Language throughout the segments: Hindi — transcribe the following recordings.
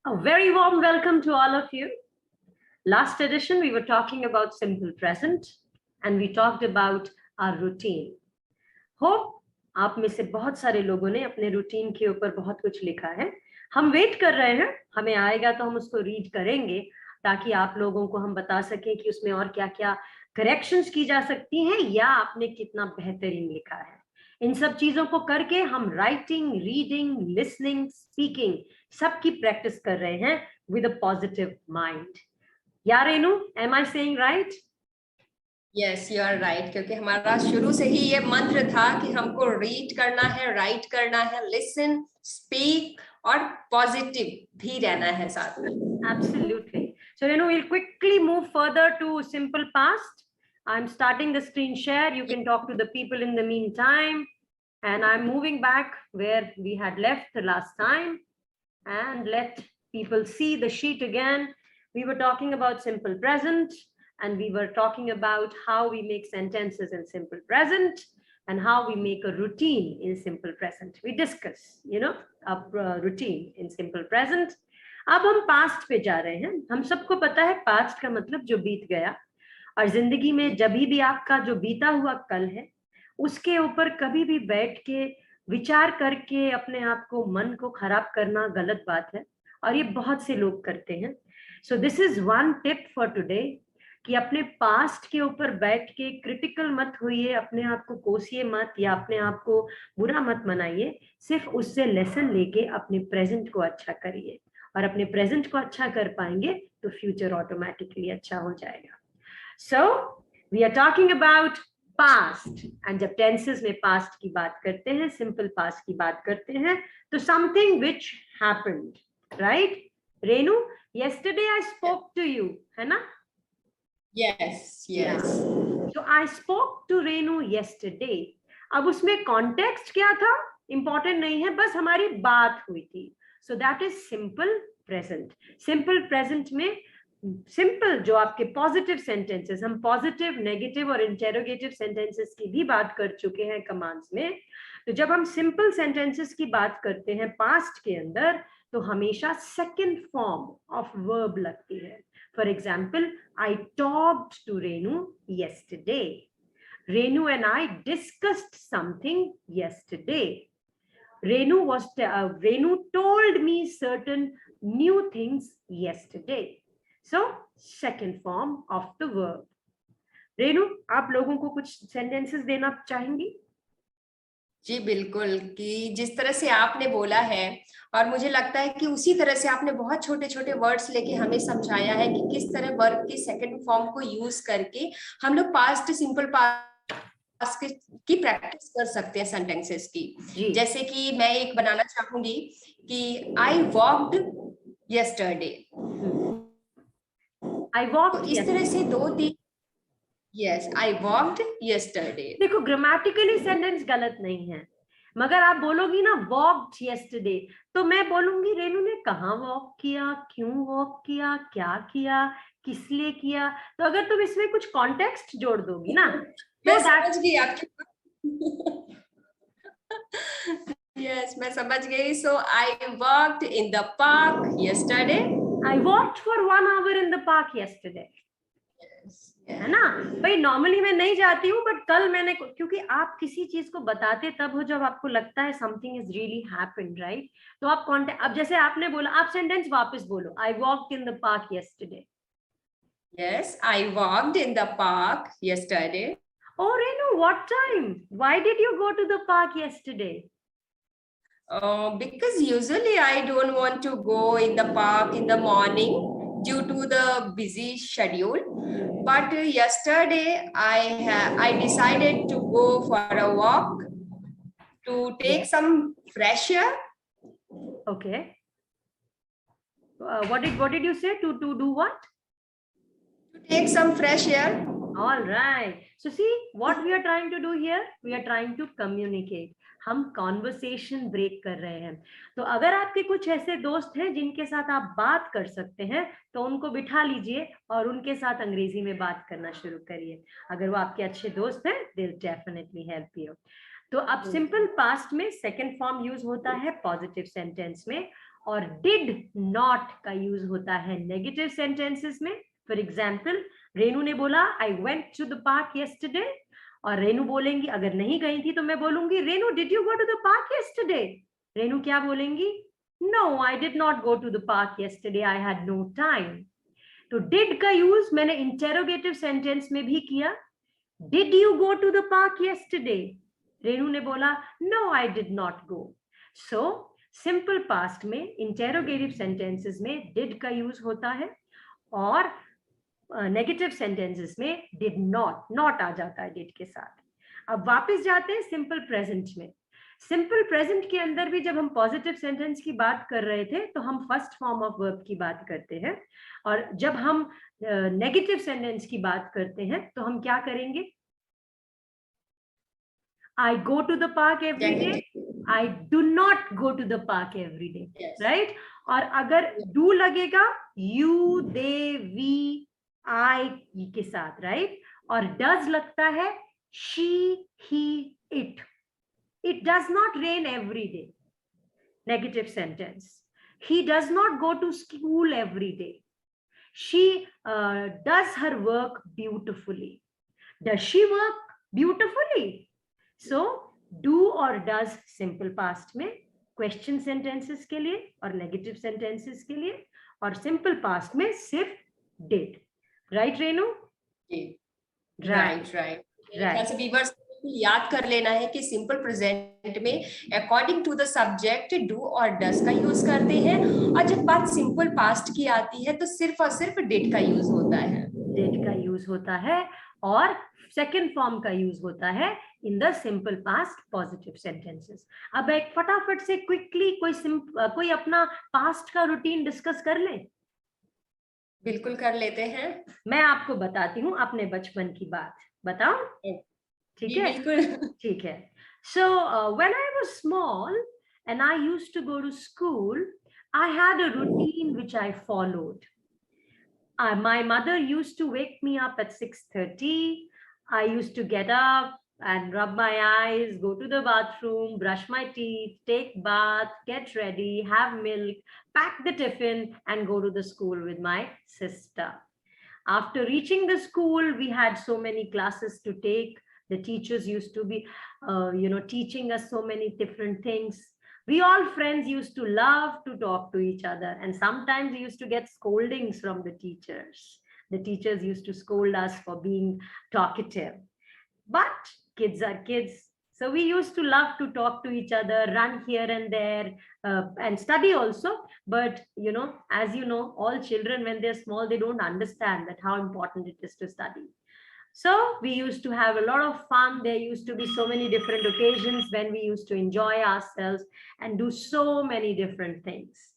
A very warm welcome to all of you. Last edition, we were talking about simple present and we talked about our routine. Hope आप में से बहुत सारे लोगों ने अपने रूटीन के ऊपर बहुत कुछ लिखा है. हम वेट कर रहे हैं, हमें आएगा तो हम उसको रीड करेंगे ताकि आप लोगों को हम बता सकें कि उसमें और क्या-क्या करेक्शंस की जा सकती हैं या आपने कितना बेहतरीन लिखा है. इन सब चीजों को करके हम राइटिंग, रीडिंग, लिसनिंग, स्पीकिंग सबकी प्रैक्टिस कर रहे हैं विद अ पॉजिटिव माइंड. या Renu, am I saying right? Yes, you are right, क्योंकि हमारा शुरू से ही ये मंत्र था कि हमको रीड करना है, राइट करना है, लिसन, स्पीक और पॉजिटिव भी रहना है साथ में. Absolutely. So Renu, we'll quickly move further to simple past. I'm starting the screen share. You can talk to the people in the meantime. And I'm moving back where we had left the last time. And let people see the sheet again. We were talking about simple present. And we were talking about how we make sentences in simple present. And how we make a routine in simple present. We discuss, a routine in simple present. अब हम पास्ट पे जा रहे हैं. हम सबको पता है पास्ट का मतलब जो बीत गया, और जिंदगी में जब भी आपका जो बीता हुआ कल है उसके ऊपर कभी भी बैठ के विचार करके अपने आप को, मन को खराब करना गलत बात है और ये बहुत से लोग करते हैं. So this is one tip for today कि अपने पास्ट के ऊपर बैठ के क्रिटिकल मत होइए, अपने आप को कोसिए मत या अपने आप को बुरा मत मनाइए. सिर्फ उससे लेसन लेके अपने प्रेजेंट को अच्छा करिए, और अपने प्रेजेंट को अच्छा कर पाएंगे तो फ्यूचर ऑटोमेटिकली अच्छा हो जाएगा. So we are talking about past, and जब टेंसेस में पास्ट की बात करते हैं, सिंपल पास्ट की बात करते हैं, तो something which happened, right Renu? yesterday I spoke to you, है ना? Yes, yes. So I spoke to Renu yesterday. अब उसमें कॉन्टेक्स्ट क्या था इंपॉर्टेंट नहीं है, बस हमारी बात हुई थी. So that is simple present. Simple present में सिंपल जो आपके पॉजिटिव सेंटेंसेस, हम पॉजिटिव, नेगेटिव और इंटेरोगेटिव सेंटेंसेस की भी बात कर चुके हैं कमांड्स में. तो जब हम सिंपल सेंटेंसेस की बात करते हैं पास्ट के अंदर, तो हमेशा सेकंड फॉर्म ऑफ वर्ब लगती है. For example, I talked to Renu yesterday. Renu and I discussed something yesterday. Renu told me certain new things yesterday. So, second form of the verb. Renu, आप लोगों को कुछ सेंटेंसेस देना चाहेंगी? जी बिल्कुल, कि जिस तरह से आपने बोला है, और मुझे लगता है कि उसी तरह से आपने बहुत छोटे छोटे वर्ड्स लेके हमें समझाया है कि किस तरह वर्ब की सेकंड फॉर्म को यूज करके हम लोग पास्ट सिंपल पास्ट की प्रैक्टिस कर सकते हैं सेंटेंसेस की. जैसे कि मैं एक बनाना चाहूंगी कि I walked yesterday. I walked, इस तरह से 2-3. Yes, I walked yesterday. देखो ग्रामेटिकली सेंटेंस गलत नहीं है, मगर आप बोलोगी ना वॉक्ड यस्टरडे, तो मैं बोलूंगी रेनू ने कहाँ वॉक किया, क्यों वॉक किया, क्या किया, किस लिए किया. तो अगर तुम इसमें कुछ कॉन्टेक्स्ट जोड़ दोगी ना, मैं समझ गई आपकी. यस, मैं समझ गई. So I walked in the park yesterday. I walked for 1 hour in the park yesterday, है ना भाई. नॉर्मली मैं नहीं जाती हूँ, बट कल मैंने, क्योंकि आप किसी चीज को बताते तब हो जब आपको लगता है something is really happened, right? तो आप कॉन्टेक्ट, अब जैसे आपने बोला, आप सेंटेंस वापस बोलो, आई walked in the park yesterday. Yes, I walked in the park yesterday. Oh Renu, what time? Why did you go to the park yesterday? Because usually I don't want to go in the park in the morning due to the busy schedule. But yesterday I decided to go for a walk to take some fresh air. Okay. What did you say? To do what? To take some fresh air. All right. So see what we are trying to do here. We are trying to communicate. हम कॉन्वर्सेशन ब्रेक कर रहे हैं. तो अगर आपके कुछ ऐसे दोस्त हैं जिनके साथ आप बात कर सकते हैं, तो उनको बिठा लीजिए और उनके साथ अंग्रेजी में बात करना शुरू करिए. अगर वो आपके अच्छे दोस्त हैं, they'll definitely help you. तो अब सिंपल पास्ट में सेकंड फॉर्म यूज होता है पॉजिटिव सेंटेंस में, और डिड नॉट का यूज होता है नेगेटिव सेंटेंसेस में. फॉर एग्जाम्पल, रेनू ने बोला I went to the park yesterday, और रेनू बोलेंगी, अगर नहीं गई थी तो मैं बोलूंगी Renu did you go to the park yesterday. Renu क्या बोलेंगी? No, I did not go to the park yesterday, I had no time. तो डिड का यूज मैंने इंटेरोगेटिव सेंटेंस में भी किया. Did you go to the park yesterday? Renu ने बोला no, I did not go. So simple past में इंटेरोगेटिव सेंटेंसेस में डिड का यूज होता है, और नेगेटिव सेंटेंसेस में डिड नॉट आ जाता है डिड के साथ. अब वापस जाते हैं सिंपल प्रेजेंट में. सिंपल प्रेजेंट के अंदर भी जब हम पॉजिटिव सेंटेंस की बात कर रहे थे तो हम फर्स्ट फॉर्म ऑफ वर्ब की बात करते हैं, और जब हम नेगेटिव सेंटेंस की बात करते हैं तो हम क्या करेंगे? I go to the park every day. I do not go to the park every day. Yes. Right? और अगर do लगेगा you, they, we, I के साथ, right? और does लगता है she, he, it. It does not rain every day. Negative sentence. He does not go to school every day. She does her work beautifully. Does she work beautifully? So do और does simple past में question sentences के लिए और negative sentences के लिए, और simple past में सिर्फ did. Right, रेनू? right. ऐसे viewers याद कर लेना है कि सिंपल प्रेजेंट में according to the subject do और डस का यूज करते हैं, और जब बात सिंपल पास्ट की आती है तो सिर्फ और सिर्फ डिड का यूज होता है. डिड का यूज होता है, और सेकेंड फॉर्म का यूज होता है in the simple past positive sentences. अब एक फटाफट से क्विकली कोई अपना पास्ट का रूटीन डिस्कस कर ले. बिल्कुल कर लेते हैं. मैं आपको बताती हूँ अपने बचपन की बात. बताओ? ठीक है, बिल्कुल. ठीक है. So when I was small and I used to go to school, I had a routine which I followed. My mother used to wake me up at 6:30. I used to get up and rub my eyes, go to the bathroom, brush my teeth, take bath, get ready, have milk, pack the tiffin, and go to the school with my sister. After reaching the school, we had so many classes to take. The teachers used to be, teaching us so many different things. We all friends used to love to talk to each other, and sometimes we used to get scoldings from the teachers. The teachers used to scold us for being talkative. But kids are kids. So we used to love to talk to each other, run here and there, and study also. But, as you know, all children, when they're small, they don't understand that how important it is to study. So we used to have a lot of fun. There used to be so many different occasions when we used to enjoy ourselves and do so many different things.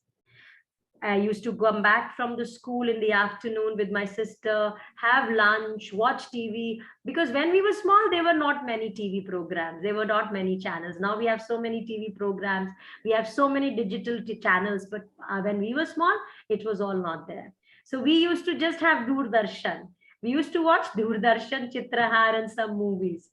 I used to come back from the school in the afternoon with my sister, have lunch, watch TV. Because when we were small, there were not many TV programs. There were not many channels. Now we have so many TV programs. We have so many digital channels. But when we were small, it was all not there. So we used to just have Doordarshan. We used to watch Doordarshan, Chitrahar, and some movies.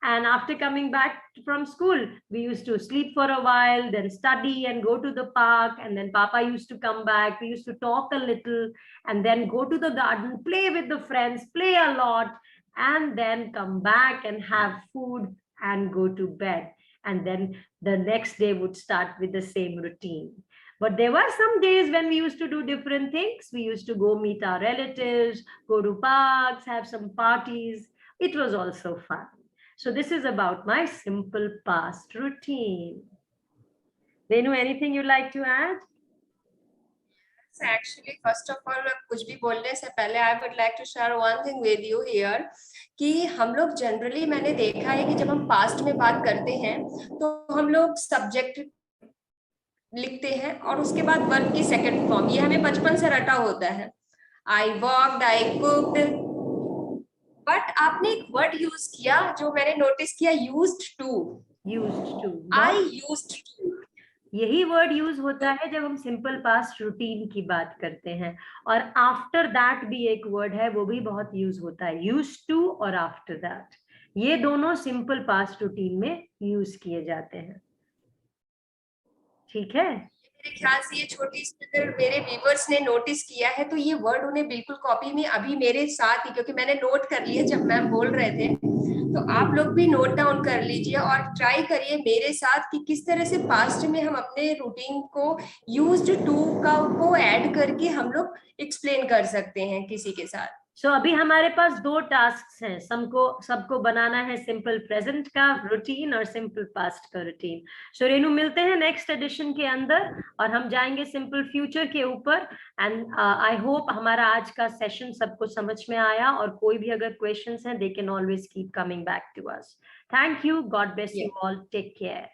And after coming back from school, we used to sleep for a while, then study and go to the park. And then Papa used to come back. We used to talk a little and then go to the garden, play with the friends, play a lot, and then come back and have food and go to bed. And then the next day would start with the same routine. But there were some days when we used to do different things. We used to go meet our relatives, go to parks, have some parties. It was also fun. So this is about my simple past routine. Renu, anything you'd like to add? Actually, first of all, कुछ भी बोलने से पहले I would like to share one thing with you here कि हम लोग जनरली मैंने देखा है कि जब हम पास्ट में बात करते हैं तो हम लोग सब्जेक्ट लिखते हैं और उसके बाद वर्ब की सेकंड फॉर्म. ये हमें बचपन से रटा होता है. I walked, I cooked. But आपने एक वर्ड यूज किया जो मैंने नोटिस किया, used to. I used to. यही वर्ड यूज होता है जब हम सिंपल पास्ट रूटीन की बात करते हैं. और आफ्टर दैट भी एक वर्ड है, वो भी बहुत यूज होता है, यूज्ड टू और आफ्टर दैट. ये दोनों सिंपल पास्ट रूटीन में यूज किए जाते हैं। ठीक है, मेरे ख्याल से ये छोटी सी अगर मेरे व्यूवर्स ने नोटिस किया है तो ये वर्ड उन्हें बिल्कुल कॉपी में अभी मेरे साथ ही, क्योंकि मैंने नोट कर लिया जब मैम बोल रहे थे, तो आप लोग भी नोट डाउन कर लीजिए और ट्राई करिए मेरे साथ कि किस तरह से पास्ट में हम अपने रूटीन को यूज्ड टू का को ऐड करके हम लोग एक्सप्लेन कर सकते हैं किसी के साथ। सो अभी हमारे पास 2 टास्क हैं, सबको बनाना है सिंपल प्रेजेंट का रूटीन और सिंपल पास्ट का रूटीन। सो रेनू, मिलते हैं नेक्स्ट एडिशन के अंदर और हम जाएंगे सिंपल फ्यूचर के ऊपर। एंड आई होप हमारा आज का सेशन सबको समझ में आया, और कोई भी अगर क्वेश्चंस हैं, they can always keep coming back to us. Thank you, God bless you all, take care.